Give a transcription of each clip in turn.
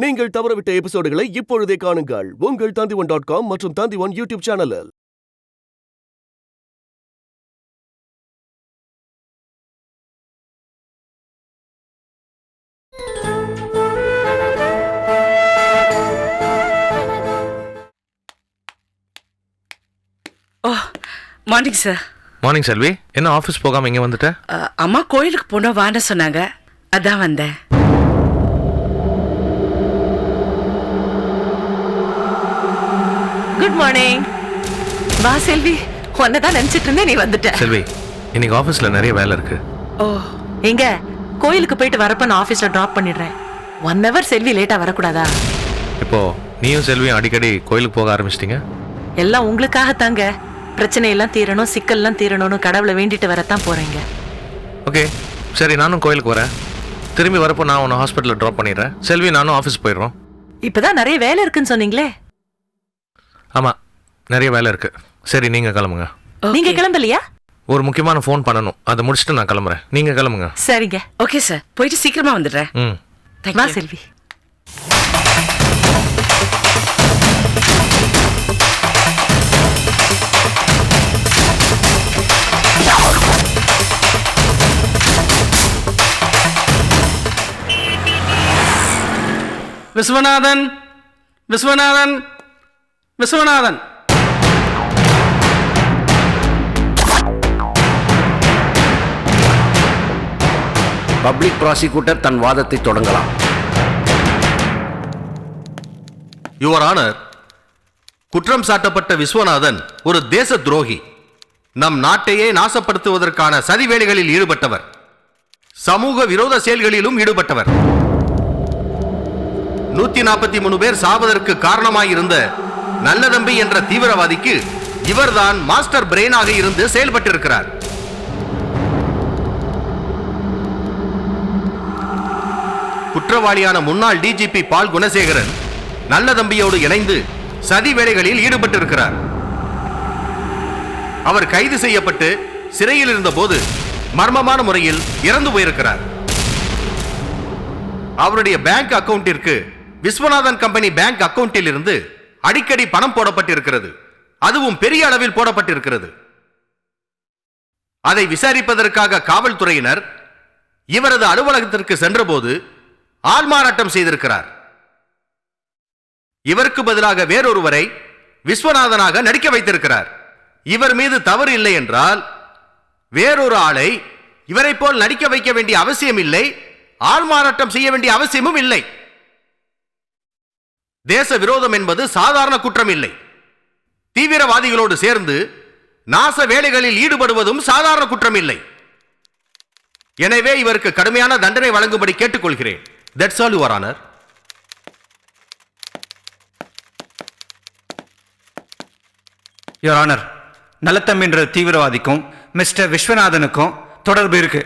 நீங்கள் தவறவிட்ட எபிசோடுகளை இப்பொழுதே காணுங்கள் உங்கள் Tandivan.com மற்றும் Tandivan யூடியூப் சேனலில். Morning sir. மார்னிங் செல்வி, என்ன ஆஃபீஸ் போகாம இங்கே வந்துட்ட? அம்மா கோயிலுக்கு போனா வான்னு சொன்னாங்க, அதான் வந்தேன். Good morning. வா செல்வி, உன்னதான் நினைச்சிட்டு இருந்தேன், நீ வந்துட்ட. செல்வி, இன்னைக்கு ஆஃபீஸ்ல நிறைய வேலை இருக்கு. ஓ, எங்க கோயிலுக்கு போயிட்டு வரப்ப நான் ஆஃபீஸ்ல டிராப் பண்ணிடுறேன். 1 hour செல்வி லேட்டா வரக்கூடாதா? இப்போ நீயும் செல்வியும் அடிக்கடி கோயிலுக்கு போக ஆரம்பிச்சிட்டீங்க. எல்லாம் உங்களுக்காக தாங்க. பிரச்சனை எல்லாம் தீரணும், சிக்கல்லாம் தீரணும்னு கடவுளை வேண்டிட்டு வரத்தான் போறீங்க. ஓகே சரி, நானும் கோயிலுக்கு வரேன். திரும்பி வரப்போ நான் உன்னை ஹாஸ்பிட்டலில் ட்ராப் பண்ணிடுறேன். செல்வி நானும் ஆஃபீஸ் போயிடுறோம். இப்பதான் நிறைய வேலை இருக்குன்னு சொன்னீங்களே. ஆமாம், நிறைய வேலை இருக்கு. சரி, நீங்கள் கிளம்புங்க. நீங்க கிளம்பலையா? ஒரு முக்கியமான ஃபோன் பண்ணணும், அதை முடிச்சுட்டு நான் கிளம்புறேன். நீங்கள் கிளம்புங்க. சரிங்க. ஓகே சார், போயிட்டு சீக்கிரமா வந்துடுறேன். வா செல்வி. விஸ்வநாதன், விஸ்வநாதன், விஸ்வநாதன். பப்ளிக் ப்ராசிக்யூட்டர் தன் வாதத்தை தொடங்கலாம். யுவர் ஆனர், குற்றம் சாட்டப்பட்ட விஸ்வநாதன் ஒரு தேச துரோகி. நம் நாட்டையே நாசப்படுத்துவதற்கான சதி வேலைகளில் ஈடுபட்டவர். சமூக விரோத செயல்களிலும் ஈடுபட்டவர். 143 பேர் சாவதற்கு காரணமாயிருந்த நல்லதம்பி என்ற தீவிரவாதிக்கு இவர்தான் மாஸ்டர் பிரெயினாக இருந்து செயல்பட்டிருக்கிறார். குற்றவாளியான முன்னாள் டிஜிபி பால் குணசேகரன் நல்லதம்பியோடு இணைந்து சதி வேலைகளில் ஈடுபட்டிருக்கிறார். அவர் கைது செய்யப்பட்டு சிறையில் இருந்தபோது மர்மமான முறையில் இறந்து போயிருக்கிறார். அவருடைய பேங்க் அக்கவுண்டிற்கு விஸ்வநாதன் கம்பெனி பேங்க் அக்கவுண்டில் இருந்து அடிக்கடி பணம் போடப்பட்டிருக்கிறது. அதுவும் பெரிய அளவில் போடப்பட்டிருக்கிறது. அதை விசாரிப்பதற்காக காவல்துறையினர் இவரது அலுவலகத்திற்கு சென்றபோது ஆள்மாறாட்டம் செய்திருக்கிறார். இவருக்கு பதிலாக வேறொருவரை விஸ்வநாதனாக நடிக்க வைத்திருக்கிறார். இவர் மீது தவறு இல்லை என்றால் வேறொரு ஆளை இவரை போல் நடிக்க வைக்க வேண்டிய அவசியம் இல்லை, ஆள்மாறாட்டம் செய்ய வேண்டிய அவசியமும் இல்லை. தேச விரோதம் என்பது சாதாரண குற்றம் இல்லை. தீவிரவாதிகளோடு சேர்ந்து நாச வேலைகளில் ஈடுபடுவதும் சாதாரண குற்றம் இல்லை. எனவே இவருக்கு கடுமையான தண்டனை வழங்கும்படி கேட்டுக்கொள்கிறேன். That's all, Your Honor. Your honour, நல்லத்தம்பின்ற தீவிரவாதிக்கும் மிஸ்டர் விஸ்வநாதனுக்கும் தொடர்பு இருக்கு.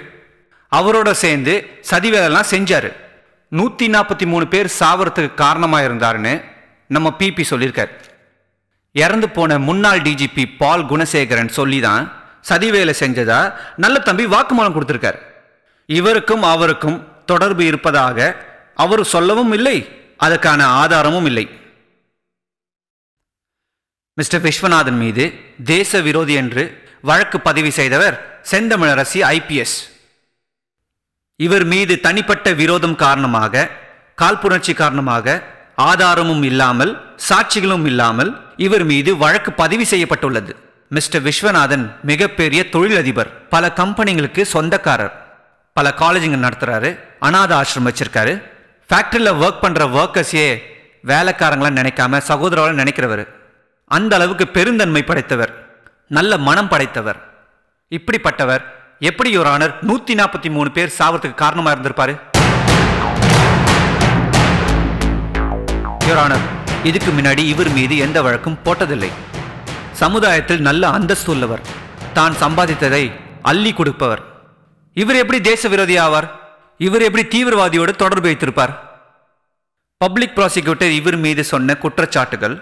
அவரோட சேர்ந்து சதி வேலைலாம் செஞ்சாரு. 143 பேர் சாவறதுக்கு காரணமாக இருந்தாருன்னு நம்ம பிபி சொல்லியிருக்கார். இறந்து போன முன்னாள் டிஜிபி பால் குணசேகரன் சொல்லி தான் சதி வேலை செஞ்சதா நல்ல தம்பி வாக்குமூலம் கொடுத்திருக்கார். இவருக்கும் அவருக்கும் தொடர்பு இருப்பதாக அவர் சொல்லவும் இல்லை, அதற்கான ஆதாரமும் இல்லை. மிஸ்டர் விஸ்வநாதன் மீது தேச விரோதி என்று வழக்கு பதிவு செய்தவர் செந்தமிழரசி IPS. இவர் மீது தனிப்பட்ட விரோதம் காரணமாக, காழ்ப்புணர்ச்சி காரணமாக, ஆதாரமும் இல்லாமல் சாட்சிகளும் இல்லாமல் இவர் மீது வழக்கு பதிவு செய்யப்பட்டுள்ளது. மிஸ்டர் விஸ்வநாதன் மிகப்பெரிய தொழிலதிபர், பல கம்பெனிகளுக்கு சொந்தக்காரர், பல காலேஜுங்க நடத்துறாரு, அநாத ஆசிரமம் வச்சிருக்காரு. ஃபேக்டரியில் ஒர்க் பண்ற ஒர்க்கர்ஸே வேலைக்காரங்களா நினைக்காம சகோதரர்களா நினைக்கிறவர். அந்த அளவுக்கு பெருந்தன்மை படைத்தவர், நல்ல மனம் படைத்தவர். இப்படிப்பட்டவர் எப்படி யுவர் ஆனர் 143 பேர் சாவறதுக்கு காரணமா இருந்திருப்பாரு? யுவர் ஆனர், இதுக்கு முன்னாடி இவர் மீது எந்த வழக்கும் போட்டதில்லை. சமுதாயத்தில் நல்ல அந்தஸ்து உள்ளவர், தான் சம்பாதித்ததை அள்ளி கொடுப்பவர். இவர் எப்படி தேச விரோதி ஆவார்? இவர் எப்படி தீவிரவாதியோடு தொடர்பு வைத்திருப்பார்? பப்ளிக் ப்ராசிக்யூட்டர் இவர் மீது சொன்ன குற்றச்சாட்டுகள்,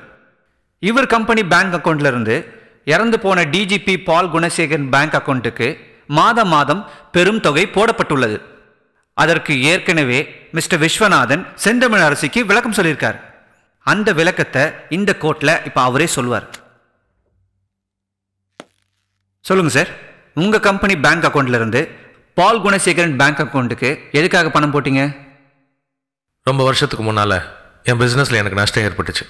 இவர் கம்பெனி பேங்க் அக்கவுண்ட்ல இருந்து இறந்து போன டிஜிபி பால் குணசேகரன் பேங்க் அக்கவுண்ட்டுக்கு மாதம் மாதம் பெரும் தொகை போடப்பட்டுள்ளது. அதற்கு ஏற்கனவே மிஸ்டர் விஸ்வநாதன் செந்தமிழ் அரசிக்கு விளக்கம் சொல்லியிருக்கார். அந்த விளக்கத்தை இந்த கோர்ட்ல இப்ப அவரே சொல்வார். சொல்லுங்க சார், உங்க கம்பெனி பேங்க் அக்கவுண்ட்ல இருந்து பால் குணசேகரன் பேங்க் அக்கவுண்ட்டுக்கு எதுக்காக பணம் போட்டீங்க? ரொம்ப வருஷத்துக்கு முன்னால் என் பிஸ்னஸில் எனக்கு நஷ்டம் ஏற்பட்டுச்சு.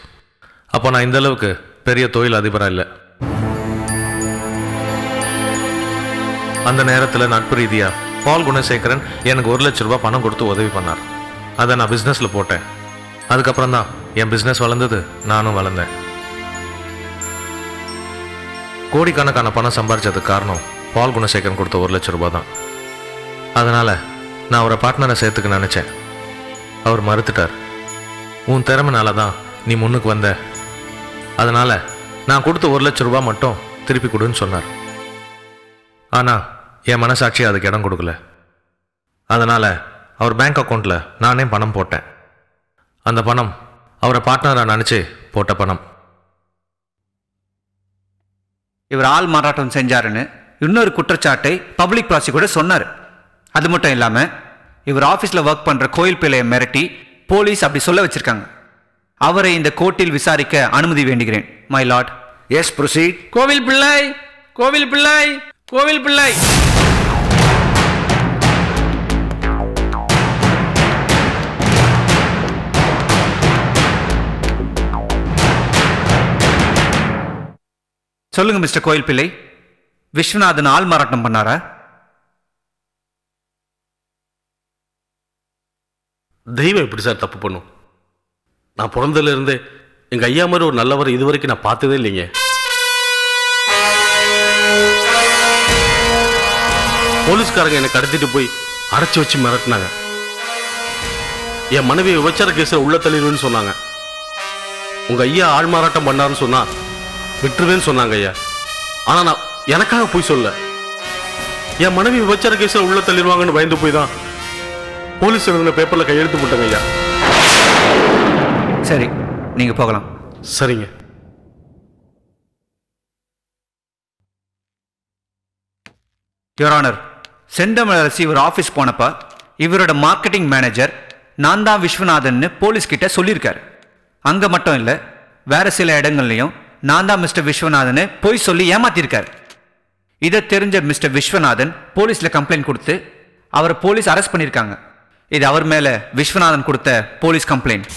அப்போ நான் இந்த அளவுக்கு பெரிய தொழில் அதிபராக இல்லை. அந்த நேரத்தில் நட்பு ரீதியாக பால் குணசேகரன் எனக்கு 1 லட்ச ரூபாய் பணம் கொடுத்து உதவி பண்ணார். அதை நான் பிஸ்னஸில் போட்டேன். அதுக்கப்புறம் தான் என் பிஸ்னஸ் வளர்ந்தது, நானும் வளர்ந்தேன். கோடிக்கணக்கான பணம் சம்பாரிச்சதுக்கு காரணம் பால் குணசேகரன் கொடுத்த 1 லட்ச ரூபாய் தான். அதனால் நான் அவரை பார்ட்னரை சேர்த்துக்க நினச்சேன். அவர் மறுத்துட்டார். உன் திறமைனால தான் நீ முன்னுக்கு வந்த, அதனால் நான் கொடுத்த 1 லட்ச ரூபாய் மட்டும் திருப்பி கொடுன்னு சொன்னார். ஆனால் என் மனசாட்சி அதுக்கு இடம் கொடுக்கல. அதனால் அவர் பேங்க் அக்கௌண்ட்டில் நானே பணம் போட்டேன். அந்த பணம் அவரை பார்ட்னராக நினச்சி போட்ட பணம். இவர் ஆள் மாறாட்டம் செஞ்சாருன்னு இன்னொரு குற்றச்சாட்டை பப்ளிக் ப்ராசிக்யூட்டர் சொன்னார். அது மட்டும் இல்லாமல் இவர் ஆஃபீஸில் ஒர்க் பண்ணுற கோயில் பிள்ளையை மிரட்டி போலீஸ் அப்படி சொல்ல வச்சிருக்காங்க. அவரை இந்த கோர்ட்டில் விசாரிக்க அனுமதி வேண்டுகிறேன். My lord. Yes, proceed. Kovil Pillai, கோவில் பிள்ளை, கோவில் பிள்ளை. சொல்லுங்க மிஸ்டர் கோயில் பிள்ளை, விஸ்வநாதன் ஆள் மாறாட்டம் பண்ணாரா? தெய்வம் எப்படி சார் தப்பு பண்ணும்? நான் பிறந்ததுலேருந்தே எங்கள் ஐயா மாதிரி ஒரு நல்லவர் இது வரைக்கும் நான் பார்த்ததே இல்லைங்க. போலீஸ்காரங்க என்னை கடத்திட்டு போய் அடைச்சி வச்சு மிரட்டினாங்க. என் மனைவி விபச்சார கேஸில் உள்ள தள்ளிடுவேன்னு சொன்னாங்க. உங்கள் ஐயா ஆள் மாறாட்டம் பண்ணாருன்னு சொன்னா விட்டுருவேன்னு சொன்னாங்க ஐயா. ஆனால் நான் எனக்காக போய் சொல்ல, என் மனைவி விபச்சார கேஸில் உள்ள தள்ளிடுவாங்கன்னு பயந்து போய் தான் போலீஸ் எழுதின பேப்பரில் கையெழுத்து போட்டாங்க ஐயா. சரி, நீங்க போகலாம். சரிங்க. யுவர் ஆனர், செந்தமிழரசி இவர் ஆஃபீஸ் போனப்ப இவரோட மார்க்கெட்டிங் மேனேஜர் நான் தான் விஸ்வநாதன் போலீஸ் கிட்ட சொல்லியிருக்காரு. அங்கே மட்டும் இல்லை, வேற சில இடங்கள்லையும் நான் தான் மிஸ்டர் விஸ்வநாதன் போய் சொல்லி ஏமாத்திருக்காரு. இதை தெரிஞ்ச மிஸ்டர் விஸ்வநாதன் போலீஸில் கம்ப்ளைண்ட் கொடுத்து அவரை போலீஸ் அரெஸ்ட் பண்ணியிருக்காங்க. இது அவர் மேலே விஸ்வநாதன் கொடுத்த போலீஸ் கம்ப்ளைண்ட்.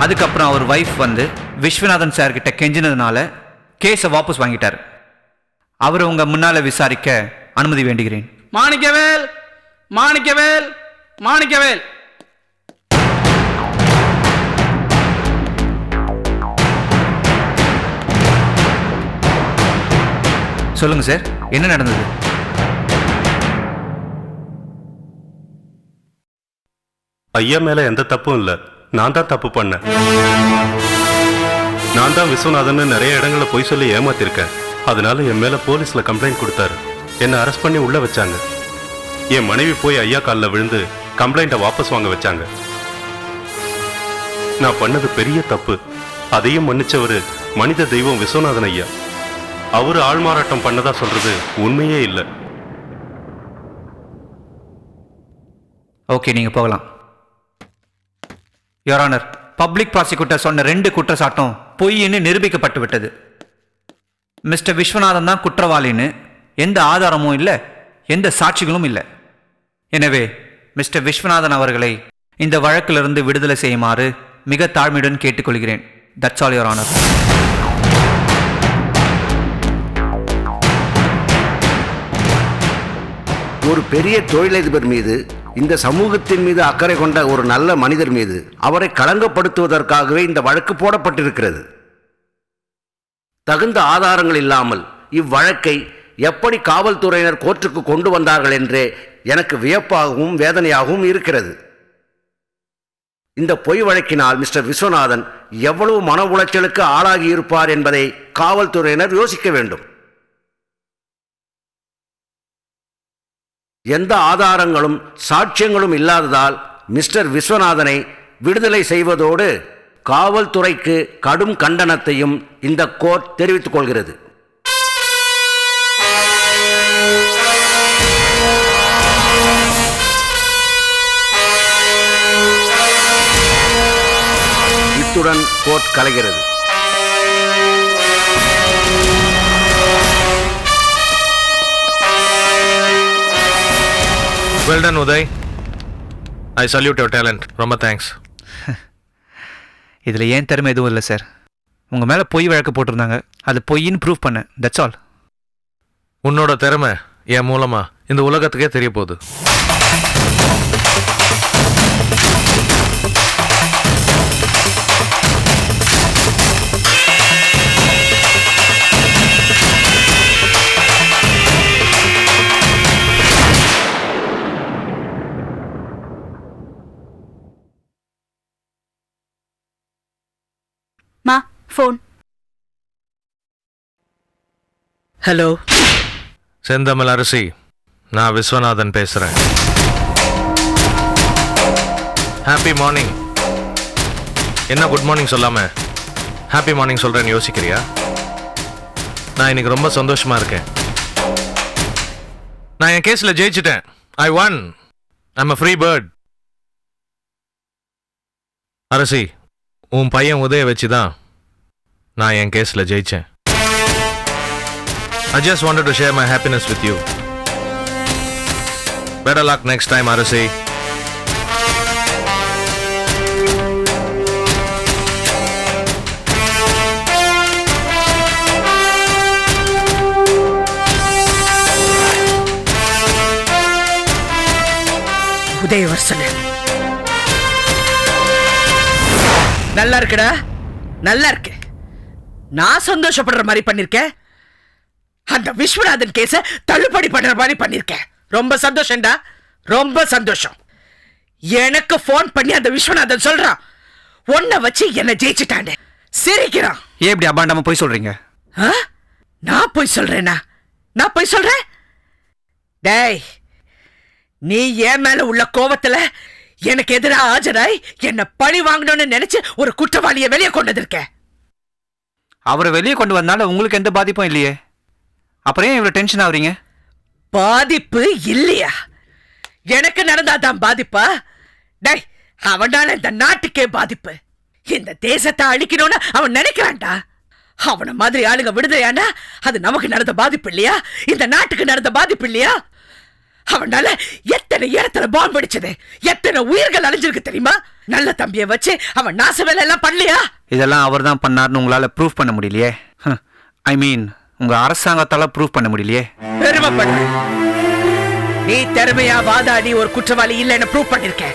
அதுக்கப்புறம் அவர் வைஃப் வந்து விஸ்வநாதன் சார் கிட்ட கெஞ்சினதுனால கேஸை வாபஸ் வாங்கிட்டார். அவரை உங்க முன்னால விசாரிக்க அனுமதி வேண்டுகிறேன். மாணிக்கவேல், மாணிக்கவேல், மாணிக்கவேல். சொல்லுங்க சார், என்ன நடந்தது? ஐயா மேல எந்த தப்பும் இல்லை, நான் தான் தப்பு பண்ணேன். நான் தான் விஸ்வநாதன் நிறைய இடங்களில் போய் சொல்லி ஏமாத்திருக்கேன். அதனால என் மேல போலீஸ்ல கம்ப்ளைண்ட் கொடுத்தாரு. என்னை அரெஸ்ட் பண்ணி உள்ள வச்சாங்க. என் மனைவி போய் ஐயா காலில் விழுந்து கம்ப்ளைண்ட்டை வாபஸ் வாங்க வச்சாங்க. நான் பண்ணது பெரிய தப்பு. அதையும் மன்னிச்சவரு மனித தெய்வம் விஸ்வநாதன் ஐயா. அவரு ஆள்மாறாட்டம் பண்ணதா சொல்றது உண்மையே இல்லை. ஓகே, நீங்க போகலாம். யுவர் ஆனர், பப்ளிக் ப்ராசிக்யூட்டர் சொன்ன 2 குற்றச்சாட்டும் பொய்ன்னு நிரூபிக்கப்பட்டு விட்டது. மிஸ்டர் விஸ்வநாதன் தான் குற்றவாளின்னு எந்த ஆதாரமும் இல்லை, எந்த சாட்சிகளும் இல்லை. எனவே மிஸ்டர் விஸ்வநாதன் அவர்களை இந்த வழக்கிலிருந்து விடுதலை செய்யுமாறு மிக தாழ்மையுடன் கேட்டுக்கொள்கிறேன். That's all your honour. ஒரு பெரிய தொழிலதிபர் மீது, இந்த சமூகத்தின் மீது அக்கறை கொண்ட ஒரு நல்ல மனிதர் மீது அவரை களங்கப்படுத்துவதற்காகவே இந்த வழக்கு போடப்பட்டிருக்கிறது. தகுந்த ஆதாரங்கள் இல்லாமல் இவ்வழக்கை எப்படி காவல்துறையினர் கோர்ட்டுக்கு கொண்டு வந்தார்கள் என்றே எனக்கு வியப்பாகவும் வேதனையாகவும் இருக்கிறது. இந்த பொய் வழக்கினால் மிஸ்டர் விஸ்வநாதன் எவ்வளவு மன உளைச்சலுக்கு ஆளாகி இருப்பார் என்பதை காவல்துறையினர் யோசிக்க வேண்டும். எந்த ஆதாரங்களும் சாட்சியங்களும் இல்லாததால் மிஸ்டர் விஸ்வநாதனை விடுதலை செய்வதோடு காவல்துறைக்கு கடும் கண்டனத்தையும் இந்த கோர்ட் தெரிவித்துக் கொள்கிறது. இத்துடன் கோர்ட் கலைகிறது. Well done Uday. I salute your talent. ரொம்ப தேங்க்ஸ். இதில் ஏன் திறமை எதுவும் இல்லை சார். உங்கள் மேலே பொய் வழக்கு போட்டிருந்தாங்க, அது பொய்ன்னு ப்ரூவ் பண்ணேன். That's all. உன்னோட திறமை என் மூலமா இந்த உலகத்துக்கே தெரிய போகுது. மா ஃபோன். ஹலோ. செந்தமிழ் அரசி, நான் விஸ்வநாதன் பேசுறேன். Happy morning. என்ன குட் மார்னிங் சொல்லாம ஹாப்பி மார்னிங் சொல்றேன்னு யோசிக்கிறியா? நான் இன்னைக்கு ரொம்ப சந்தோஷமா இருக்கேன். நான் என் கேஸ்ல ஜெயிச்சிட்டேன். I won. I'm a free bird. அரசி, உன் பையன் உதய வச்சு தான் நான் என் கேஸ்ல ஜெயிச்சேன். I just wanted to share my happiness with you. Better luck next time, அரசி. உதயவர்சன நல்லா இருக்குடா, நல்லா இருக்கு. நான் சந்தோஷப்படுற மாதிரி பண்ணிருக்கேன். அந்த விஸ்வநாதன் கேஸ தள்ளுபடி பண்ற மாதிரி பண்ணிருக்கேன். ரொம்ப சந்தோஷம்டா, ரொம்ப சந்தோஷம். எனக்கு போன் பண்ணி அந்த விஸ்வநாதன் சொல்றான், உன்னை வச்சு என்ன ஜெயிச்சுட்டான்னு. சிரிக்கிறான். ஏன் இப்படி அபாண்டமா போய் சொல்றீங்க? நான் போய் சொல்றேனா? நான் போய் சொல்றேன்? டேய், நீ என் மேல உள்ள கோபத்துல எனக்கு எதிராக ஆஜராய் என்ன பழி வாங்கணும்னு நினைச்சு ஒரு குற்றவாளியை வெளியே கொண்டு வந்திருக்க. அவரை வெளியே கொண்டு வந்தாலும் உங்களுக்கு எந்த பாதிப்பும் இல்லையே, அப்புறம் ஏன் இவ்வளவு டென்ஷன் ஆகுறீங்க? பாதிப்பு இல்லையா? எனக்கு நடந்தாதான் பாதிப்பா? டேய், அவனால இந்த நாட்டுக்கே பாதிப்பு. இந்த தேசத்தை அழிக்கணும்னு அவன் நினைக்கிறான்டா. அவன மாதிரி ஆளுங்க விடுதையானா அது நமக்கு நடந்த பாதிப்பு இல்லையா? இந்த நாட்டுக்கு நடந்த பாதிப்பு இல்லையா? அவனால எத்தனை இடத்துல பாம்பு அடிச்சது, எத்தனை உயிர்கள் அழிஞ்சிருக்கு தெரியுமா? நல்ல தம்பியை வச்சு அவன் நாச வேலை எல்லாம் பண்ணலையா? இதெல்லாம் அவர் தான் பண்ணாருன்னு உங்களால ப்ரூவ் பண்ண முடியலையே. ஐ மீன், உங்க அரசாங்கத்தால ப்ரூவ் பண்ண முடியலையே. பெருமைப்படுற நீ திறமையா வாதாடி ஒரு குற்றவாளி இல்லைன்னு ப்ரூவ் பண்ணிருக்க.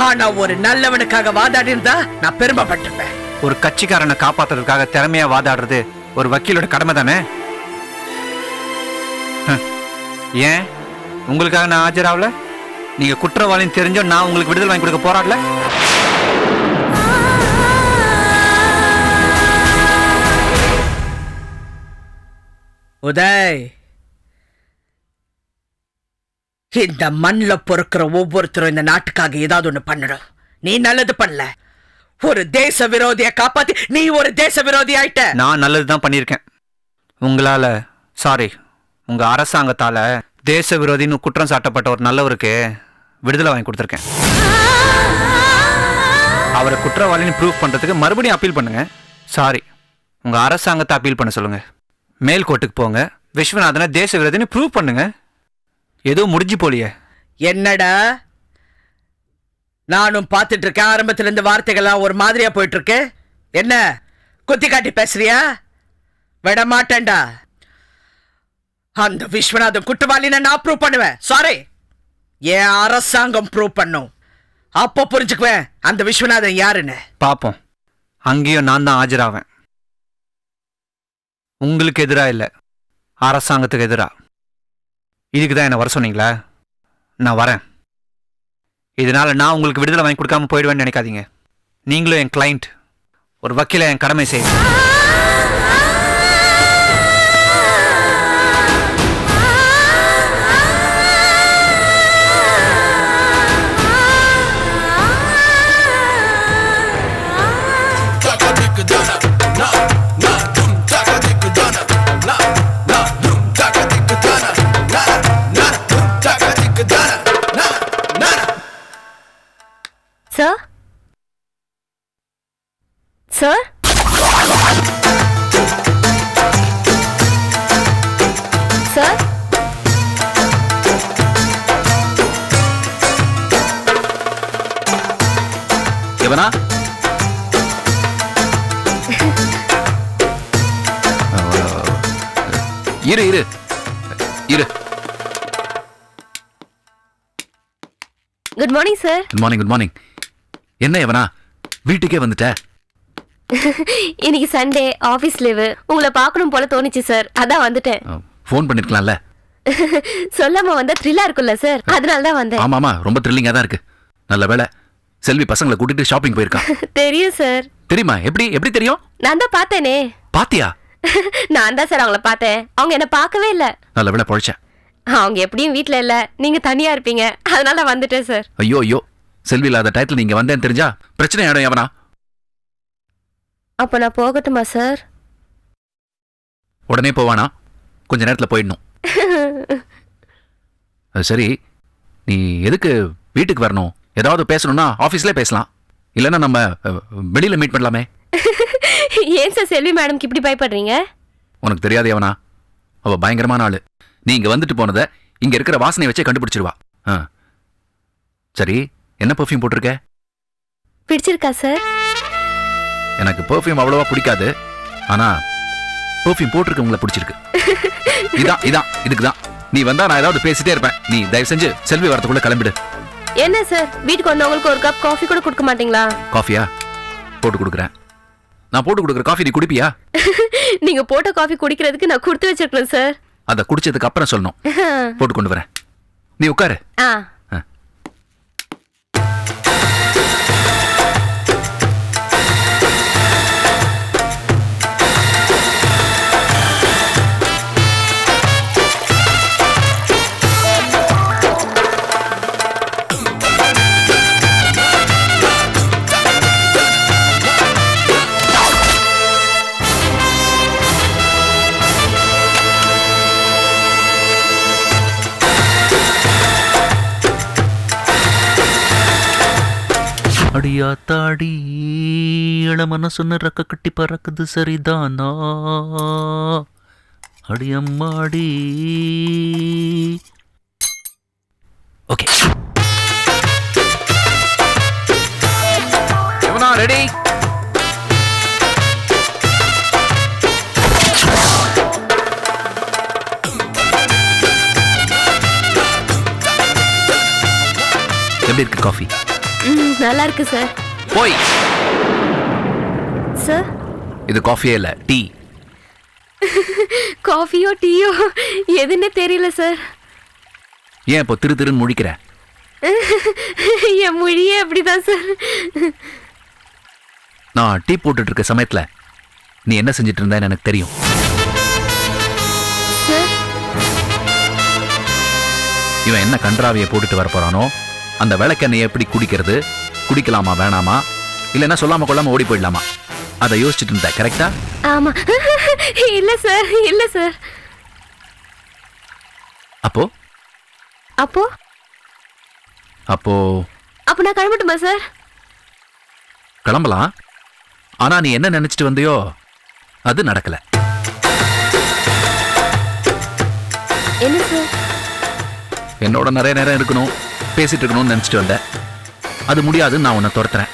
ஆனா ஒரு நல்லவனுக்காக வாதாடி இருந்தா நான் பெருமைப்பட்டிருப்பேன். ஒரு கட்சிக்காரனை காப்பாத்துறதுக்காக திறமையா வாதாடுறது ஒரு வக்கீலோட கடமை தானே? ஏன் உங்களுக்காக நான் ஆஜராகல? நீங்க குற்றவாளின்னு தெரிஞ்சோ நான் உங்களுக்கு விடுதலை வாங்கி கொடுக்க போராடல? உதய், இந்த மண்ல பொறுக்கிற ஒவ்வொருத்தரும் இந்த நாட்டுக்காக ஏதாவது ஒண்ணு பண்ணணும். நீ நல்லது பண்ணல. ஒரு தேச விரோதியை காப்பாத்தி நீ ஒரு தேச விரோதி ஆயிட்ட. நான் நல்லதுதான் பண்ணியிருக்கேன். உங்களால, சாரி, உங்க அரசாங்கத்தால தேச விரோதின்னு குற்றம் சாட்டப்பட்ட ஒரு நல்லவருக்கு விடுதலை வாங்கி கொடுத்துருக்கேன். அவரை குற்றவாளின்னு ப்ரூவ் பண்றதுக்கு மறுபடியும் அப்பீல் பண்ணுங்க. சாரி, உங்க அரசாங்கத்தை அப்பீல் பண்ண சொல்லுங்க. மேல் கோர்ட்டுக்கு போங்க, விஸ்வநாதனை தேச விரோதின்னு ப்ரூவ் பண்ணுங்க. ஏதோ முடிஞ்சு போலியே. என்னடா, நானும் பார்த்துட்டு இருக்கேன். ஆரம்பத்துல இந்த வார்த்தைகள்லாம் ஒரு மாதிரியா போயிட்டு இருக்கு. என்ன குத்தி காட்டி பேசுறியா? விட மாட்டேன்டா. அந்த விஸ்வநாதன் குற்றவாளின்னு நான் ப்ரூவ் பண்ணுவேன். சாரி, என் அரசாங்கம் ப்ரூவ் பண்ணும். அப்போ புரிஞ்சுக்குவேன் அந்த விஸ்வநாதன் யாருன்னு. பாப்போம். அங்கேயும் நான் தான் ஆஜராவேன். உங்களுக்கு எதிரா இல்லை, அரசாங்கத்துக்கு எதிரா. இதுக்கு தான் என்ன வர சொன்னீங்களா? நான் வரேன். இதனால நான் உங்களுக்கு விடுதலை வாங்கி கொடுக்காம போயிடுவேன்னு நினைக்காதீங்க. நீங்களும் என் கிளைண்ட், ஒரு வக்கீல என் கடமை செய்யுங்க. சார் சார் எவனா இரு இரு இரு. Good morning sir. Good morning good morning. என்ன எவனா வீட்டுக்கே வந்துட்ட? இன்னைக்கு சண்டே ஆபீஸ் லீவு. உங்களை பார்க்கணும் போல தோணுச்சு சார், அதான் வந்துட்டேன். ஃபோன் பண்ணிருக்கலாம்ல. சொல்லாம வந்தா த்ரில்லா இருக்கும்ல சார், அதனால தான் வந்தேன். ஆமா ஆமா, ரொம்ப த்ரில்லிங்கா தான் இருக்கு. நல்ல வேளை செல்வி பசங்களை கூட்டிட்டு ஷாப்பிங் போயிருக்கான். தெரியும் சார். தெரியுமா? எப்படி எப்படி தெரியும்? நான் தான் பார்த்தேனே. பாத்தியா? நான் தான் சார் அவங்கள பார்த்தேன், அவங்க என்ன பார்க்கவே இல்ல. நல்ல வேளை பொழைச்சேன். அவங்க எப்படியும் வீட்ல இல்ல, நீங்க தனியா இருப்பீங்க, அதனால வந்துட்டேன் சார். ஐயோ ஐயோ, செல்வி இல்லாத டயத்துல நீங்க வந்தேன்னு தெரிஞ்சா பிரச்சனை ஆயிடும் எவனா. அப்ப நான் போகட்டுமா சார்? உடனே போவானா, கொஞ்ச நேரத்துல போயிடணும். அது சரி, நீ எதுக்கு வீட்டுக்கு வரணும்? ஏதாவது பேசணும்னா ஆபீஸ்ல பேசலாம், இல்லைன்னா நம்ம வெளியில மீட் பண்ணலாமே. ஏன் சார் செல்வி மேடம்க்கு இப்படி பயப்படுறீங்க? உனக்கு தெரியாது எவனா, அவ பயங்கரமான ஆளு. நீ இங்க வந்துட்டு போனதை இங்க இருக்கிற வாசனை வச்சே கண்டுபிடிச்சிருவா. சரி, என்ன பெர்ஃப்யூம் போட்டிருக்க? பிடிச்சிருக்கா சார்? எனக்கு பெர்ஃப்யூம் அவ்வளவா பிடிக்காது, ஆனா பெர்ஃப்யூம் போட்டிருக்கவங்கள பிடிச்சிருக்கு. இதான் இதான் இதுக்குதான் நீ வந்தா நான் ஏதாவது பேசிட்டே இருப்பேன். நீ தயவு செஞ்சு செல்வி வரதுக்குள்ள கிளம்பிடு. என்ன சார், வீட்டுக்கு வந்தவங்களுக்கு ஒரு கப் காஃபி கூட கொடுக்க மாட்டீங்களா? காஃபியா? போட்டு கொடுக்குறேன். நான் போட்டு கொடுக்குற காஃபி நீ குடிப்பியா? நீங்க போட்ட காஃபி குடிக்கிறதுக்கு நான் கொடுத்து வச்சிருக்கேன் சார். அதை குடிச்சதுக்கு அப்புறம் சொல்லணும். போட்டு கொண்டு வரேன், நீ உட்காரு. அடியா தாடி இளமன சொன்ன ரக்க கட்டி பறக்குது சரிதானா? அடியம்மாடி. ஓகே, எவனா ரெடி? எப்படி இருக்கு காஃபி? நல்லா இருக்கு சார். போய் சார், இது காஃபியே இல்ல, டீ. காஃபியோ டீயோ எதுன்னு தெரியல சார். ஏன் இப்போ திரு திருன்னு முழிக்கிற? என் மொழியே அப்படிதான் சார். நான் டீ போட்டுட்டு இருக்க சமயத்துல நீ என்ன செஞ்சிட்டு இருந்தேன்னு எனக்கு தெரியும். சார், இவன் என்ன கன்றாவியை போட்டுட்டு வர போறானோ, அந்த விளக்கெண்ணெயை எப்படி குடிக்கிறது, குடிக்கலாமா வேணாமா, இல்லைன்னா சொல்லாம கொள்ளாம ஓடி போயிடலாமா, அதை யோசிச்சுட்டு இருந்த. கரெக்டா? ஆமா. இல்ல சார், இல்ல சார். அப்போ அப்போ அப்போ அப்ப நான் கிளம்பட்டுமா சார்? கிளம்பலாம், ஆனா நீ என்ன நினைச்சிட்டு வந்தியோ அது நடக்கல. என்ன சார்? என்னோட நிறைய நேரம் இருக்கணும், பேசிட்டு இருக்கணும்னு நினைச்சிட்டு வந்தேன். அது முடியாதுன்னு நான் உன்னை துரத்துறேன்.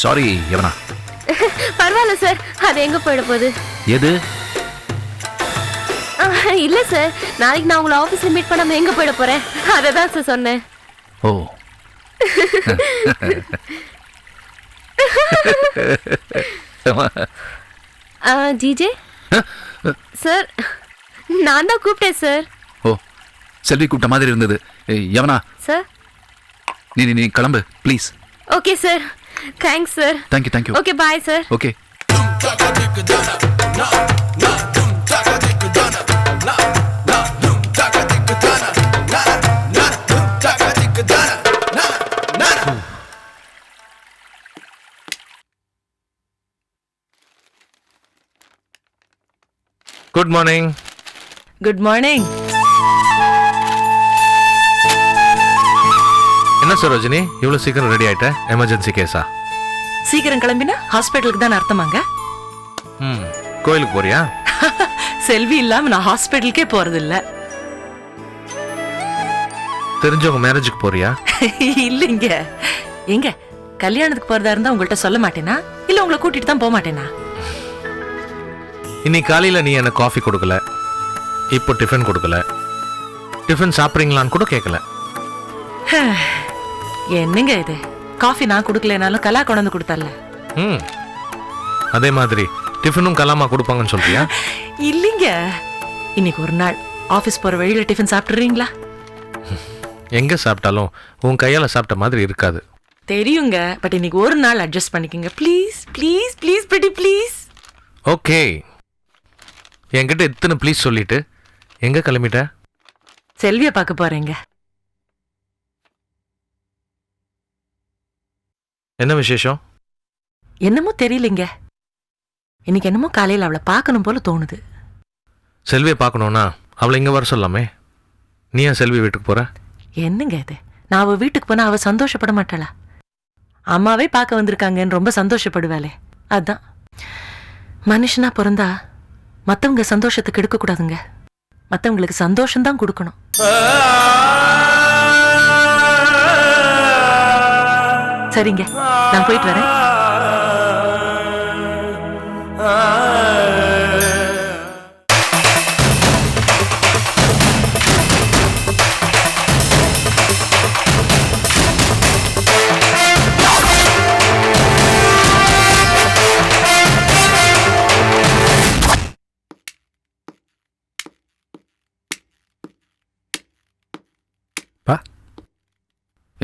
சாரி எவனா. பரவாயில்ல சார், அது எங்க போயிட போகுது? எது? இல்ல சார், நாளைக்கு நான் உங்களை ஆபீஸ்ல மீட் பண்ணாம எங்க போயிட போறேன், அதை தான் சார் சொன்னேன். ஓ. ஜிஜே சார், நான் தான் கூப்பிட்டேன் சார். ஓ, செல்வி கூப்பிட்ட மாதிரி இருந்தது. எவனா சார், நீ நீ கிளம்பு please. Okay sir, thanks sir. Thank you thank you. Okay, bye sir. Okay. Good morning. Good morning. என்ன சரோஜினி, இவ்வளோ சீக்கிரம் ரெடி ஆயிட்ட? எமர்ஜென்சி கேஸா? சீக்கிரம் கிளம்பினா ஹாஸ்பிட்டலுக்கு தான் அர்த்தமாங்க. ம் கோயிலுக்கு போறியா? செல்வி இல்லாம நான் ஹாஸ்பிட்டலுக்கே போறது இல்ல. தெரிஞ்சவங்க மேரேஜுக்கு போறியா? இல்லைங்க. எங்க கல்யாணத்துக்கு போறதா இருந்தா உங்கள்ட்ட சொல்ல மாட்டேனா, இல்ல உங்களை கூட்டிட்டு தான் போக மாட்டேனா? இன்னைக்கு காலையில நீ எனக்கு காஃபி கொடுக்கல, இப்போ டிஃபன் கொடுக்கல. டிஃபன் சாப்பிட்றீங்களான்னு கூட கேட்கல. என்னங்க இது? காஃபி நான் கொடுக்கலனாலும் கலா கொண்டு வந்து கொடுத்தால. ம் அதே மாதிரி டிஃபனும் கலாமா கொடுப்பாங்கன்னு சொல்றியா? இல்லைங்க. இன்னைக்கு ஒரு நாள் ஆபீஸ் போற வழியில டிஃபன் சாப்பிட்டுறீங்களா? எங்க சாப்பிட்டாலும் உன் கையால சாப்பிட்ட மாதிரி இருக்காது. தெரியுங்க, பட் இன்னைக்கு ஒரு நாள் அட்ஜஸ்ட் பண்ணிக்கங்க please please please pretty please. Okay, என்கிட்ட இத்தனை ப்ளீஸ் சொல்லிட்டு எங்க கிளம்பிட்ட? செல்விய பார்க்க போறேங்க. என்ன விசேஷம்? என்னமோ தெரியலைங்க, இன்னைக்கு என்னமோ காலையில் அவளை பார்க்கணும் போல தோணுது. செல்வியை பார்க்கணும்னா அவளை இங்க வர சொல்லாமே. நீ ஏன் செல்வி வீட்டுக்கு போற? என்னங்க இது? நான் அவ வீட்டுக்கு போனா அவ சந்தோஷப்பட மாட்டாளா? அம்மாவே பார்க்க வந்திருக்காங்கன்னு ரொம்ப சந்தோஷப்படுவாளே. அதான் மனுஷனா பிறந்தா மத்தவங்க சந்தோஷத்தை கெடுக்க கூடாதுங்க. மத்தவங்களுக்கு சந்தோஷம்தான் கொடுக்கணும். சரிங்க, நான் போயிட்டு வரேன்.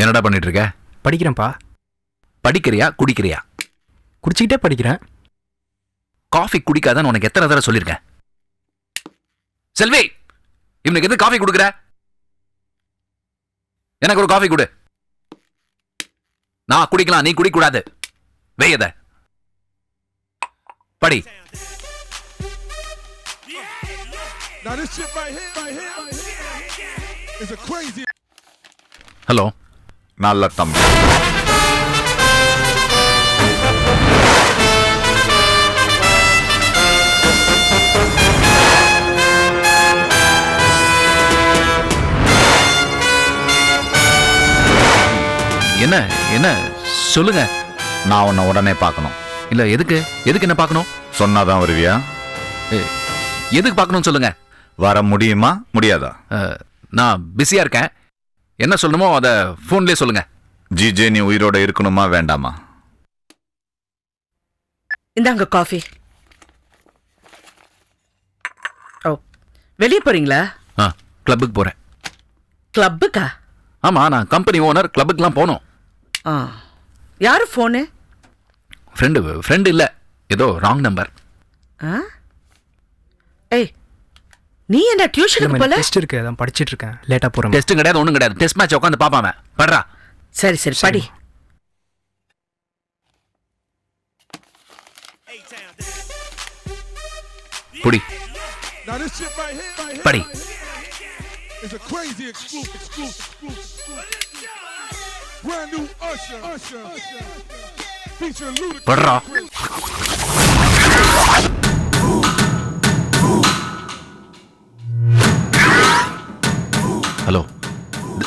என்னடா பண்ணிட்டு இருக்க? படிக்கிறேன்ப்பா. படிக்கிறியா குடிக்கிறியா? குடிச்சிக்கிட்டே படிக்கிறேன். காஃபி குடிக்காதான்னு உனக்கு எத்தனை தடவை சொல்லியிருக்கேன்? செல்வி, இவனுக்கு எது காஃபி குடுக்குற? எனக்கு ஒரு காஃபி கொடு. நான் குடிக்கலாம், நீ குடிக்க கூடாது. வெய்யத படி. ஹலோ, நல்ல தம்பி. என்ன என்ன சொல்லுங்க. நான் உன்னை உடனே பார்க்கணும். இல்ல எதுக்கு? எதுக்கு என்ன பார்க்கணும்? சொன்னாதான் வருவியா? எதுக்கு பார்க்கணும்னு சொல்லுங்க. வர முடியுமா முடியாதா? நான் பிஸியா இருக்கேன். என்ன சொல்லணுமோ அதை போன்லயே சொல்லுங்க. ஜிஜே, நீ உயிரோட இருக்கணுமா வேண்டாமா? இந்தாங்க காஃபி. ஓ, வெளியே போறீங்களா? கிளப்புக்கு போறேன். கிளப்புக்கா? ஆமா, நான் கம்பெனி ஓனர், கிளப்புக்குலாம் போனோம். யாரு போனு? ஃப்ரெண்டு இல்ல, ஏதோ ராங் நம்பர். ஏய், நீ என்ன டியூஷனுக்கு போல? டெஸ்ட் இருக்கு, அதான் படிச்சிட்டு இருக்கேன். லேட்டா போறேன். டெஸ்ட் கிடையாது, ஒண்ணும் கிடையாது. டெஸ்ட் மேட்ச் உட்காந்து பாப்பாம படுறா. சரி சரி, படி. புடி படி. படுறா. ஹலோ,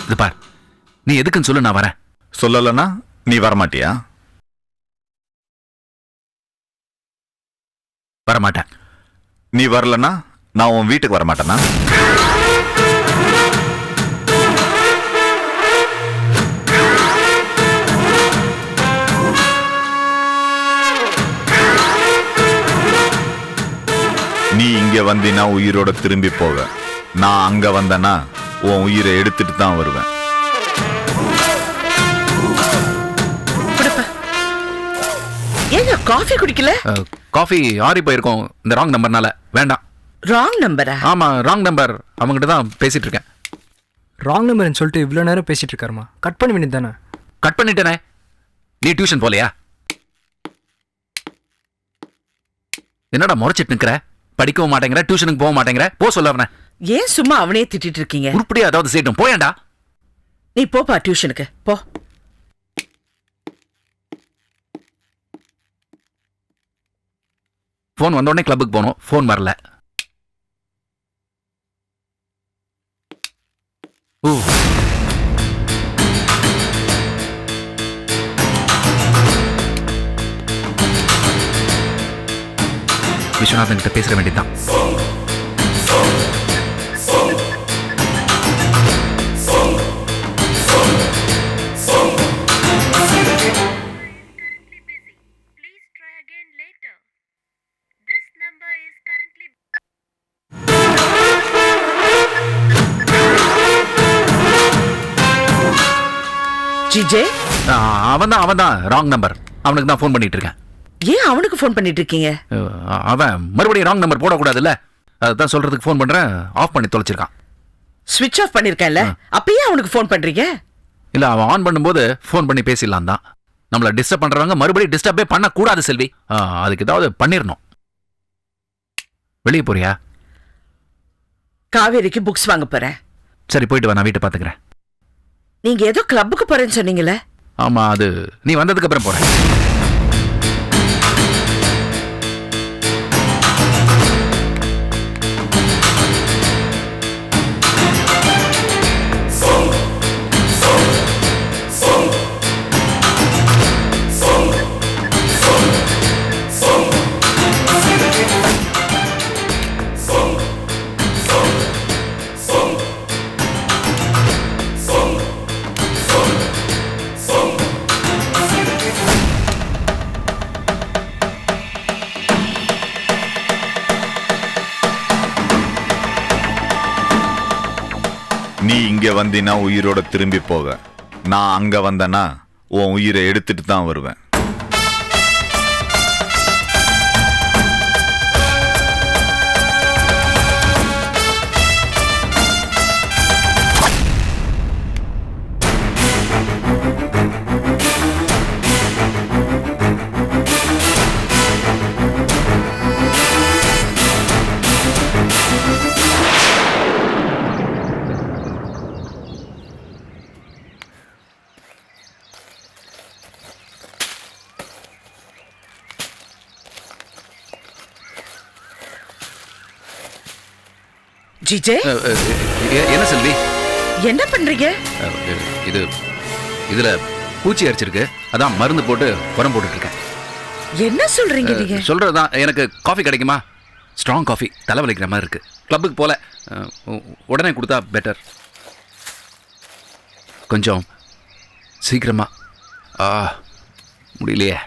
இது பார், நீ எதுக்குன்னு சொல்லு, நான் வரேன். சொல்லலன்னா நீ வரமாட்டியா? வரமாட்டேன். நீ வரலன்னா நான் உன் வீட்டுக்கு வரமாட்டேனா? நீ இங்க வந்தீன்னா உயிரோட திரும்பி போவ. நான் அங்க வந்தேன்னா உன் உயிரை எடுத்துட்டு தான் வருவேன். ஏங்க காஃபி குடிக்கல? காஃபி ஆறி போயிருக்கோம் இந்த ராங் நம்பர்னால. வேண்டாம். ராங் நம்பரா? ஆமா, ராங் நம்பர். அவங்ககிட்ட தான் பேசிட்டு இருக்கேன். ராங் நம்பர்னு சொல்லிட்டு இவ்வளோ நேரம் பேசிட்டு இருக்காருமா. கட் பண்ண வேண்டியது தானே? கட் பண்ணிட்டேனே. நீ டியூஷன் போலையா? என்னடா முறைச்சிட்டு நிக்கிற? படிக்கவும் மாட்டேங்கிற, டியூஷனுக்கு போக மாட்டேங்கிற. போ சொல்ல அவனை. ஏன் சும்மா அவனே திட்டிட்டு இருக்கீங்க? உருப்படியா ஏதாவது செய்யட்டும். போயேண்டா. நீ போப்பா டியூஷனுக்கு போ. ஃபோன் வந்தோடனே கிளப்புக்கு போனோம், ஃபோன் வரல. ஓ, விஸ்வநாதன் கிட்ட பேச வேண்டியதுதான். ஜிஜே, அவன் தான் ராங் நம்பர். அவனுக்கு தான் ஃபோன் பண்ணிட்டு இருக்கேன். ஏன் அவனுக்கு ஃபோன் பண்ணிட்டு இருக்கீங்க? அவன் மறுபடியும் ராங் நம்பர் போடக்கூடாதுல்ல, அதான் சொல்றதுக்கு ஃபோன் பண்றேன். ஆஃப் பண்ணி தொலைச்சிருக்கான். ஸ்விட்ச் ஆஃப் பண்ணிருக்கேன்ல, அப்பயே அவனுக்கு ஃபோன் பண்றீங்க? இல்ல, அவன் ஆன் பண்ணும்போது ஃபோன் பண்ணி பேசிடலாம் தான். நம்மள டிஸ்டர்ப் பண்றவங்க மறுபடியும் டிஸ்டர்பே பண்ண கூடாது செல்வி. அதுக்கு ஏதாவது பண்ணிடணும். வெளியே போறியா? காவேரிக்கு புக்ஸ் வாங்க போறேன். சரி, போயிட்டு வா, நான் வீட்டை பாத்துக்கிறேன். நீங்க ஏதோ கிளப்புக்கு போறேன்னு சொன்னீங்களே? ஆமா, அது நீ வந்ததுக்கு அப்புறம் போறேன். நீ இங்க வந்தினா உயிரோட திரும்பி போக, நான் அங்க வந்தேன்னா உன் உயிரை எடுத்துட்டு தான் வருவேன். ஜிஜே, என்ன செல்வி? என்ன பண்றீங்க? இதுல பூச்சி அரிச்சிருக்கு, அதான் மருந்து போட்டு உரம் போட்டுட்டு இருக்கேன். என்ன சொல்றீங்க நீங்க? சொல்றதுதான். எனக்கு காஃபி கிடைக்குமா? ஸ்ட்ராங் காஃபி, தலைவலிக்கிற மாதிரி இருக்கு. கிளப்புக்கு போல, உடனே கொடுத்தா பெட்டர். கொஞ்சம் சீக்கிரமா. முடியலையே.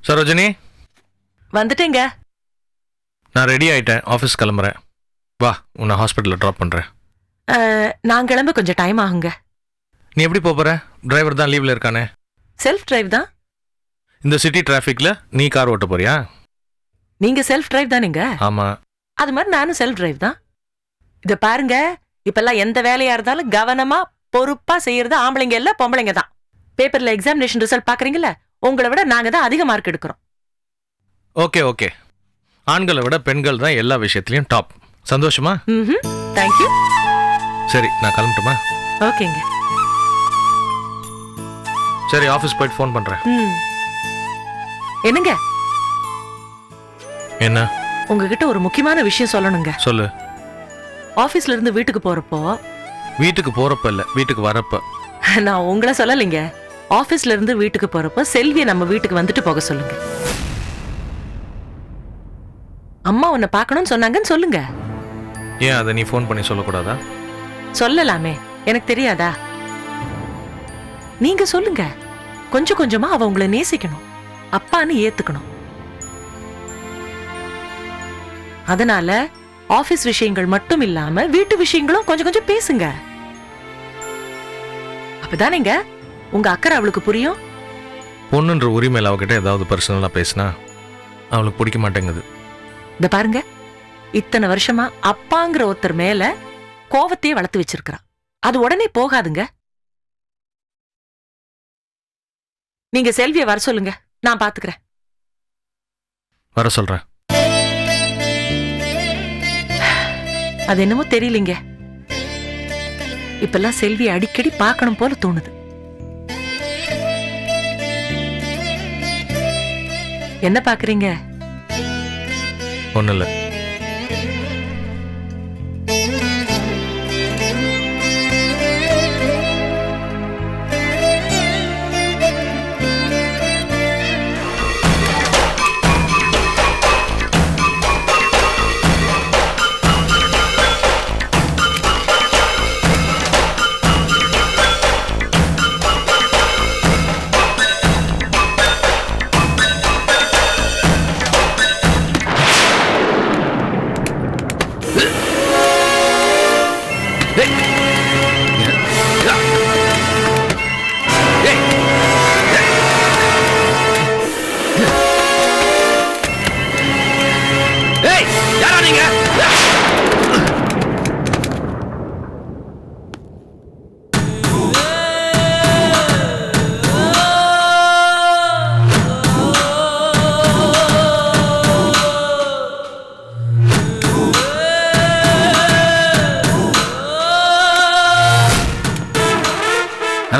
சரோஜினி, வந்துட்டேங்க. நான் ரெடி ஆயிட்டேன், ஆஃபீஸ் கிளம்புறேன். வா உன்னை ஹாஸ்பிட்டலில் ட்ராப் பண்ணுறேன். நான் கிளம்ப கொஞ்சம் டைம் ஆகுங்க. நீ எப்படி போகிற? டிரைவர் தான் லீவில் இருக்கானே. செல்ஃப் டிரைவ் தான். இந்த சிட்டி டிராஃபிக்கில் நீ கார் ஓட்ட போறியா? நீங்க செல்ஃப் டிரைவ் தானேங்க? ஆமாம். அது மாதிரி நானும் செல்ஃப் டிரைவ் தான். இதை பாருங்க, இப்பெல்லாம் எந்த வேலையா இருந்தாலும் கவனமா பொறுப்பா செய்யறது ஆம்பளைங்க இல்ல பொம்பளைங்க தான். பேப்பர்ல எக்ஸாமினேஷன் ரிசல்ட் பாக்குறீங்கல்ல, உங்களை விட நாங்க தான் அதிக மார்க் எடுக்கிறோம். ஓகே ஓகே, ஆண்களை விட பெண்கள் தான் எல்லா விஷயத்துலையும் டாப். சந்தோஷமா? தேங்க்யூ. சரி நான் கிளம்பட்டுமா? ஓகேங்க. சரி ஆஃபீஸ் போயிட்டு ஃபோன் பண்ணுறேன். என்னங்க? என்ன? உங்ககிட்ட ஒரு முக்கியமான விஷயம் சொல்லணுங்க. சொல்லு. ஆபீஸ்ல இருந்து வீட்டுக்கு போறப்போ. வீட்டுக்கு போறப்ப இல்ல, வீட்டுக்கு வரப்ப. நான் உங்களை சொல்லலைங்க. ஆபீஸ்ல இருந்து வீட்டுக்கு போறப்போ செல்வியை நம்ம வீட்டுக்கு வந்துட்டு போக சொல்லுங்க. அம்மா உன்னை பார்க்கணும்னு சொன்னாங்கன்னு சொல்லுங்க. ஏன் அதை நீ ஃபோன் பண்ணி சொல்லக்கூடாதா? சொல்லலாமே, எனக்கு தெரியாதா? நீங்க சொல்லுங்க. கொஞ்சம் கொஞ்சமா அவ உங்களை நேசிக்கணும், அப்பான்னு ஏத்துக்கணும். அதனால ஆபீஸ் விஷயங்கள் மட்டும் இல்லாம வீட்டு விஷயங்களும் கொஞ்சம் கொஞ்சம் பேசுங்க. அப்பதானேங்க உங்க அக்கறை அவளுக்கு புரியும். பொண்ணுன்ற உரிமையில அவகிட்ட ஏதாவது பர்சனலா பேசினா அவளுக்கு பிடிக்க மாட்டேங்குது. இந்த பாருங்க, இத்தனை வருஷமா அப்பாங்கிற ஒருத்தர் மேல கோவத்தையே வளர்த்து வச்சிருக்கிறா. அது உடனே போகாதுங்க. நீங்க செல்விய வர சொல்லுங்க, நான் பாத்துக்கிறேன். வர சொல்றேன். அது என்னமோ தெரியலீங்க, இப்பெல்லாம் செல்வி அடிக்கடி பார்க்கணும் போல தோணுது. என்ன பாக்குறீங்க? ஒண்ணு இல்ல.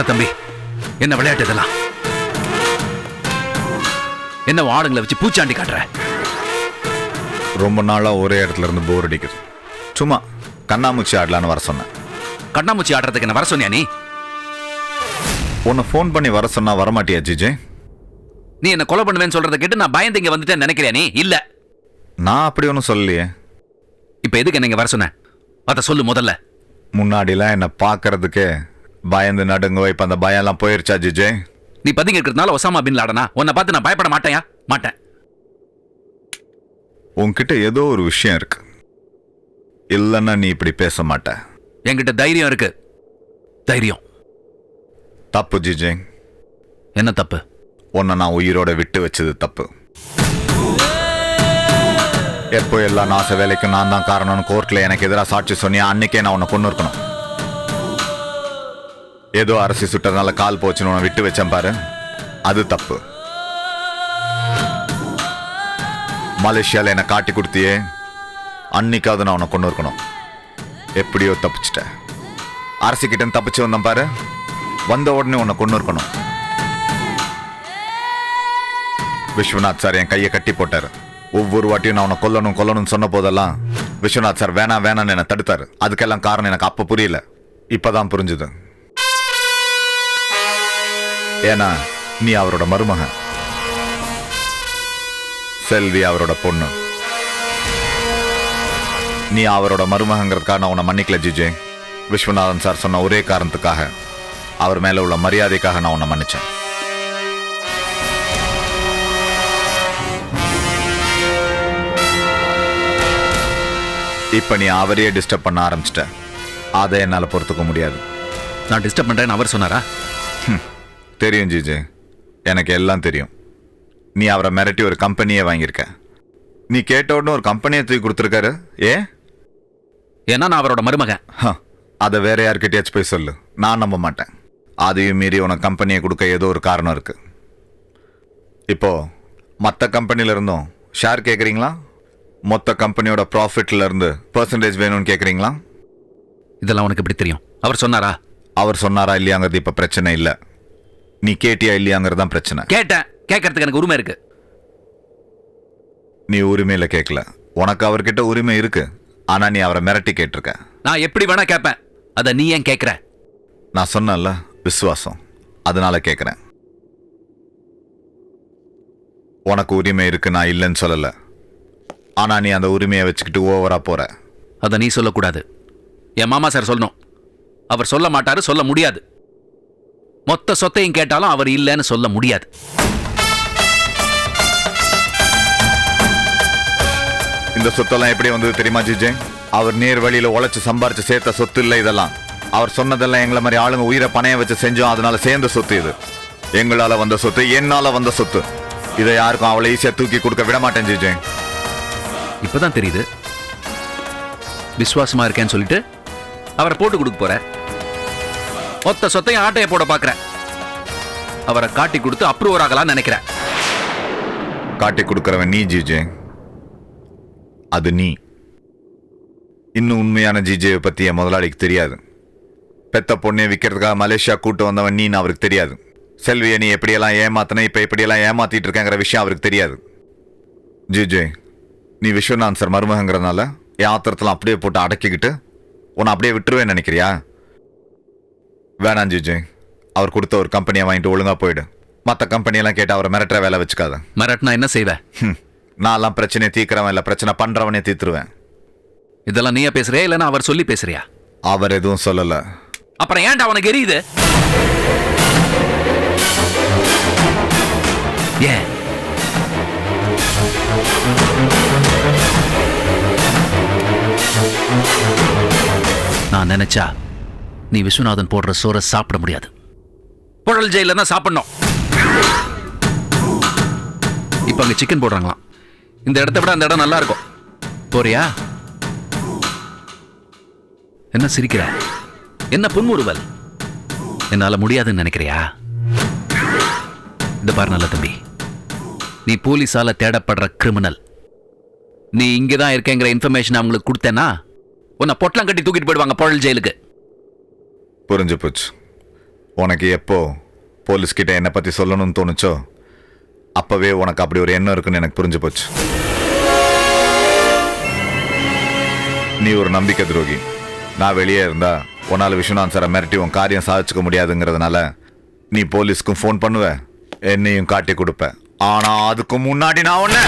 தம்பி, என்ன விளையாட்டு இதெல்லாம்? என்ன ஆடுங்களை வச்சு பூச்சாண்டி காட்டுற? ரொம்ப நாளா ஒரே இடத்துல இருந்து போர் அடிக்குது. சும்மா கண்ணாமூச்சி ஆடலான்னு வர சொன்னேன். கண்ணாமூச்சி ஆடுறதுக்கு என்ன வர சொன்னியா நீ? உன்னை ஃபோன் பண்ணி வர சொன்னா வரமாட்டியா ஜிஜே? நீ என்ன கொலை பண்ணுவேன்னு சொல்றதை கேட்டு நான் பயந்து இங்க வந்துட்டேன்னு நினைக்கிறியா நீ? இல்ல, நான் அப்படி ஒன்றும் சொல்லலையே. இப்ப எதுக்கு என்ன இங்க வர சொன்ன? அத சொல்லு முதல்ல. முன்னாடிலாம் என்ன பார்க்கறதுக்கே பயந்து நடுங்க, இப்ப அந்த பயம் எல்லாம் போயிருச்சா ஜிஜே? நீ பதுங்கி இருக்கிறதுனால ஒசாமா பின் லாடனா உன்னை பார்த்து நான் பயப்பட மாட்டேயா? மாட்டேன். உன்கிட்ட ஏதோ ஒரு விஷயம் இருக்கு, இல்லைன்னா நீ இப்படி பேச மாட்ட. என்கிட்ட தைரியம் இருக்கு. தைரியம் தப்பு ஜிஜே. என்ன தப்பு? உன்னை நான் உயிரோட விட்டு வச்சது தப்பு. எப்போ எல்லா நாச வேலைக்கும் நான் தான் காரணம்னு கோர்ட்ல எனக்கு எதிராக சாட்சி சொன்னியா, அன்னைக்கே நான் உன்னை கொண்டு இருக்கணும். ஏதோ அரசி சுட்டதுனால கால் போச்சுன்னு உன்னை விட்டு வச்சேன் பாரு, அது தப்பு. மலேசியால என்னை காட்டி கொடுத்தியே, அன்னைக்காவது நான் உன்னை கொண்டு இருக்கணும். எப்படியோ தப்பிச்சிட்டேன். அரசிக்கிட்ட தப்பிச்சு வந்தேன் பாரு, வந்த உடனே உன்னை கொண்டு இருக்கணும். விஸ்வநாத் சார் என் கையை கட்டி போட்டாரு. ஒவ்வொரு வாட்டியும் நான் உன்னை கொல்லணும் கொல்லணும்னு சொன்ன போதெல்லாம் விஸ்வநாத் சார் வேணாம் வேணான்னு என்னை தடுத்தாரு. அதுக்கெல்லாம் காரணம் எனக்கு அப்ப புரியல, இப்பதான் புரிஞ்சுது. ஏன்னா நீ அவரோட மருமகன், செல்வி அவரோட பொண்ணு. நீ அவரோட மருமகங்கிறதுக்காக நான் உன்னை மன்னிக்கல ஜிஜே. விஸ்வநாதன் சார் சொன்ன ஒரே காரணத்துக்காக, அவர் மேல உள்ள மரியாதைக்காக நான் உன்னை மன்னிச்சேன். இப்போ நீ அவரையே டிஸ்டர்ப் பண்ண ஆரம்பிச்சிட்ட. அதை என்னால் பொறுத்துக்க முடியாது. நான் டிஸ்டர்ப் பண்ணுறேன்னு அவர் சொன்னாரா? தெரியும் ஜிஜே, எனக்கு எல்லாம் தெரியும். நீ அவரை மிரட்டி ஒரு கம்பெனியே வாங்கியிருக்க. நீ கேட்ட உடனே ஒரு கம்பெனியை தூக்கி கொடுத்துருக்காரு. ஏன்னா நான் அவரோட மருமகன். அதை வேற யார்கிட்டயாச்சும் போய் சொல்லு, நான் நம்ப மாட்டேன். அதையும் மீறி உனக்கு கம்பெனியை கொடுக்க ஏதோ ஒரு காரணம் இருக்கு. இப்போ மற்ற கம்பெனில இருந்தும் ஷேர் கேட்குறீங்களா? மொத்த கம்பெனியோட ப்ராஃபிட்ல இருந்து பெர்சன்டேஜ் வேணும்னு கேட்குறீங்களா? இதெல்லாம் உனக்கு எப்படி தெரியும்? அவர் சொன்னாரா? அவர் சொன்னாரா இல்லையாங்கிறது இப்போ பிரச்சனை இல்லை. நீ கேட்டியா இல்லையாங்கிறது தான் பிரச்சனை. கேட்டேன். கேட்கறதுக்கு எனக்கு உரிமை இருக்கு. நீ உரிமையில கேட்கல, உனக்கு அவர்கிட்ட உரிமை இருக்கு. ஆனா நீ அவரை மிரட்டி கேட்டிருக்க. நான் எப்படி வேணா கேட்பேன், அதை நீ ஏன் கேட்குற? நான் சொன்னேன்ல, விசுவாசம், அதனால கேட்குறேன். உனக்கு உரிமை இருக்கு, நான் இல்லைன்னு சொல்லலை. ஆனா நீ அந்த உரிமையை வச்சுக்கிட்டு ஓவரா போற. அதை நீ சொல்லக்கூடாது, என் மாமா சார் சொல்லணும். அவர் சொல்ல மாட்டாரு, சொல்ல முடியாது. மொத்த சொத்தையும் கேட்டாலும் அவர் இல்லைன்னு சொல்ல முடியாது. இந்த சொத்தெல்லாம் எப்படி வந்தது தெரியுமா ஜிஜே? அவர் நேர் வழியில உழைச்சு சம்பாரிச்சு சேர்த்த சொத்து இல்லை இதெல்லாம். அவர் சொன்னதெல்லாம் எங்களை மாதிரி ஆளுங்க உயிரை பணைய வச்சு செஞ்சோம், அதனால சேர்ந்த சொத்து இது. எங்களால வந்த சொத்து, என்னால வந்த சொத்து. இதை யாருக்கும் அவளை ஈஸியா தூக்கி கொடுக்க விட மாட்டேன் ஜிஜே. இப்பதான் தெரியுது, விசுவாசமா இருக்கேன்னு சொல்லிட்டு அவரை போட்டு கொடுக்க போற. மொத்த சொத்தையும் ஆட்டையை போட பாக்குற. அவரை காட்டி கொடுத்து அப்ரூவர் ஆகலாம்னு நினைக்கிற. காட்டி கொடுக்கறவன் நீ ஜிஜே, அது நீ. இன்னும் உண்மையான ஜிஜேவை பத்தி என் முதலாளிக்கு தெரியாது. பெத்த பொண்ணை விற்கிறதுக்காக மலேசியா கூட்டு வந்தவன் நீன்னு அவருக்கு தெரியாது. செல்வியை நீ எப்படியெல்லாம் ஏமாத்தின, இப்ப எப்படியெல்லாம் ஏமாத்திட்டு இருக்கேங்கிற விஷயம் அவருக்கு தெரியாது. ஜிஜே, நீ விஸ்வநாத் சார் மருமகங்கிறதுனால என் ஆத்திரத்தில் அப்படியே போட்டு அடக்கிக்கிட்டு உன்னை அப்படியே விட்டுருவேன்னு நினைக்கிறியா? வேணாம் ஜிஜே, அவர் கொடுத்த ஒரு கம்பெனியை வாங்கிட்டு ஒழுங்கா போயிடு. மற்ற கம்பெனியெல்லாம் கேட்டு அவரை மிரட்டுற வேலை வச்சுக்காத. மிரட்டினா என்ன செய்வேன்? நான்லாம் பிரச்சனையை தீர்க்கிறவன் இல்லை, பிரச்சனை பண்றவனே தீர்த்துருவேன். இதெல்லாம் நீயா பேசுறியா இல்லைன்னா அவர் சொல்லி பேசுறியா? அவர் எதுவும் சொல்லல. அப்புறம் ஏன்டா அவனுக்கு எரியுது? ஏன்? நான் நினைச்சா நீ விஸ்வநாதன் போடுற சோறை சாப்பிட முடியாது. புழல் ஜெயில தான் சாப்பிடணும். இப்ப அங்க சிக்கன் போடுறாங்களாம். இந்த இடத்தை விட அந்த இடம் நல்லா இருக்கும். போறியா? என்ன சிரிக்கிற? என்ன புன்முறுவல்? என்னால முடியாதுன்னு நினைக்கிறியா? இந்த பாரு நல்ல தம்பி, நீ போலீஸால தேடப்படுற கிரிமினல். நீ இங்கதான் இருக்கேங்கிற இன்ஃபர்மேஷன் அவங்களுக்கு கொடுத்தேன்னா உன்னை பொட்டலம் கட்டி தூக்கிட்டு போயிடுவாங்க புழல் ஜெயிலுக்கு. புரிஞ்சு போச்சு. உனக்கு எப்போ போலீஸ் கிட்ட என்னை பத்தி சொல்லணும்னு தோணுச்சோ அப்பவே உனக்கு அப்படி ஒரு எண்ணம் இருக்குன்னு எனக்கு புரிஞ்சு போச்சு. நீ ஒரு நம்பிக்கை துரோகி. நான் வெளியே இருந்தா உன்னால விஸ்வநாத் சாரை மிரட்டி உன் காரியம் சாதிச்சுக்க முடியாதுங்கிறதுனால நீ போலீஸ்க்கும் ஃபோன் பண்ணுவ, என்னையும் காட்டி கொடுப்ப. ஆனா அதுக்கு முன்னாடி நான் ஒண்ணு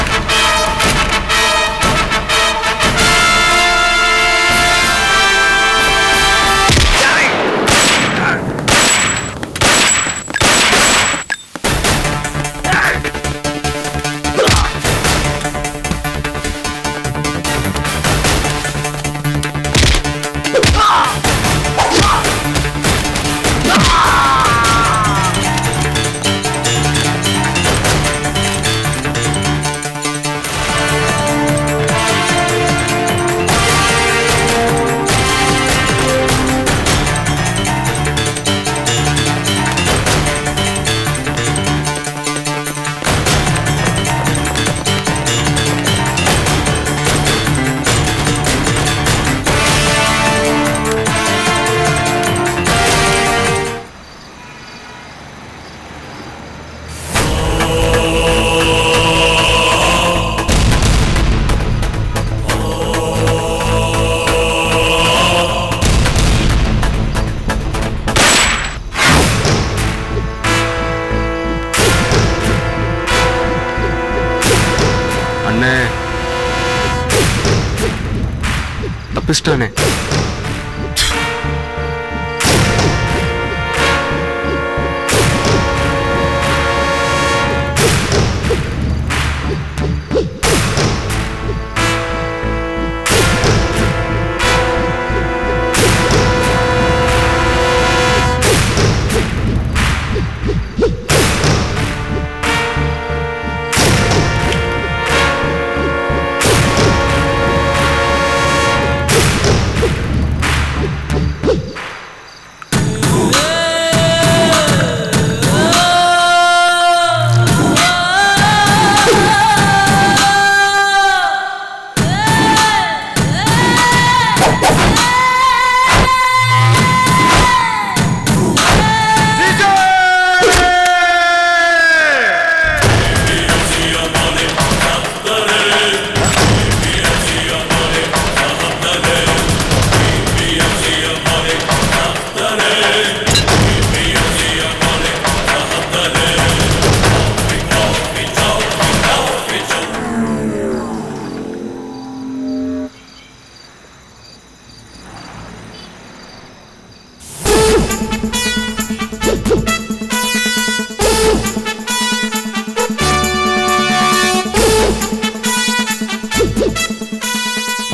தப்பிச்சிட்டானே.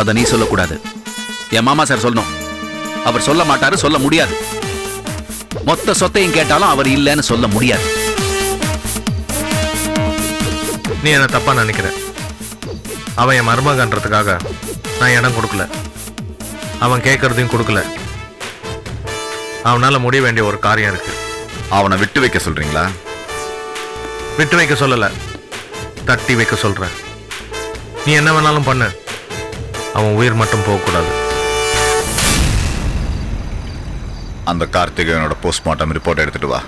அதை நீ சொல்லக்கூடாது, என் மாமா சார் சொல்லணும். அவர் சொல்ல மாட்டாரு, சொல்ல முடியாது. மொத்த சொத்தையும் கேட்டாலும் அவர் இல்லைன்னு சொல்ல முடியாது. நீ என்ன தப்பா நினைக்கிற. அவன் என் மருமகன்றதுக்காக நான் இடம் கொடுக்கல, அவன் கேட்கறதையும் கொடுக்கல. அவனால முடிய வேண்டிய ஒரு காரியம் இருக்கு. அவனை விட்டு வைக்க சொல்றீங்களா? விட்டு வைக்க சொல்லல, தட்டி வைக்க சொல்றேன். நீ என்ன வேணாலும் பண்ணு, அவன் உயிர் மட்டும் போகக்கூடாது. அந்த கார்த்திகேயனோட போஸ்ட்மார்ட்டம் ரிப்போர்ட் எடுத்துட்டு வா.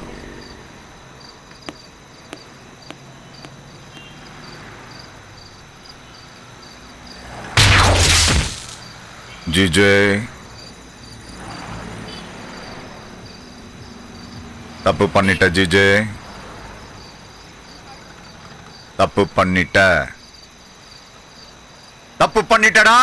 ஜிஜே, தப்பு பண்ணிட்ட ஜிஜே, தப்பு பண்ணிட்ட, தப்பு பண்ணிட்டடா.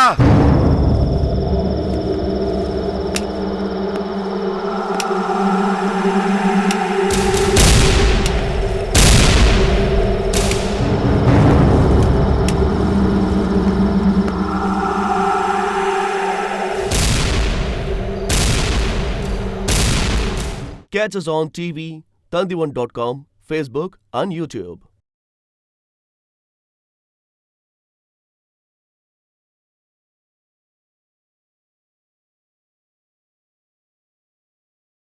Catch us on TV, Tandivan.com, Facebook and YouTube.